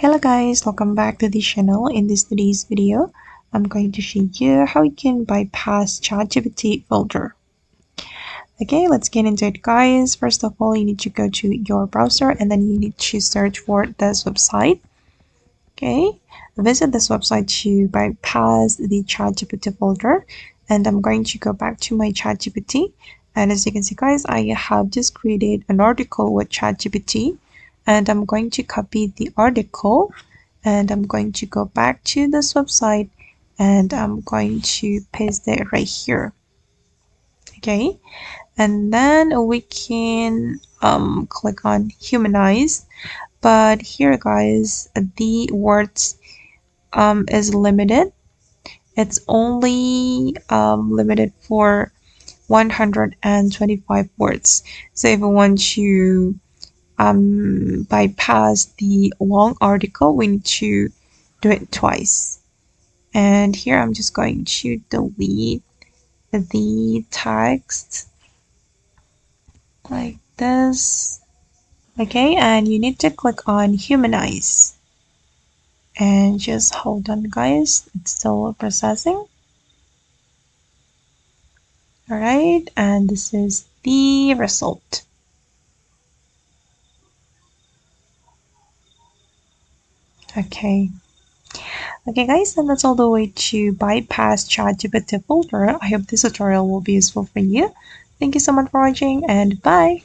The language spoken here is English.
Hello guys, welcome back to the channel. In today's video, I'm going to show you how you can bypass ChatGPT filter. Okay, let's get into it guys. First of all, you need to go to your browser and then you need to search for this website. Okay, visit this website to bypass the ChatGPT filter. And I'm going to go back to my ChatGPT. And as you can see guys, I have just created an article with ChatGPT. And I'm going to copy the article and I'm going to go back to this website and I'm going to paste it right here. Okay, and then we can click on Humanize, but here guys the words is limited. It's only limited for 125 words. So if we want to bypass the long article, we need to do it twice. And here I'm just going to delete the text like this. Okay, and you need to click on Humanize. And just hold on guys, it's still processing. Alright, and this is the result. Okay. Okay guys, and that's all the way to bypass ChatGPT filter. I hope this tutorial will be useful for you. Thank you so much for watching and bye!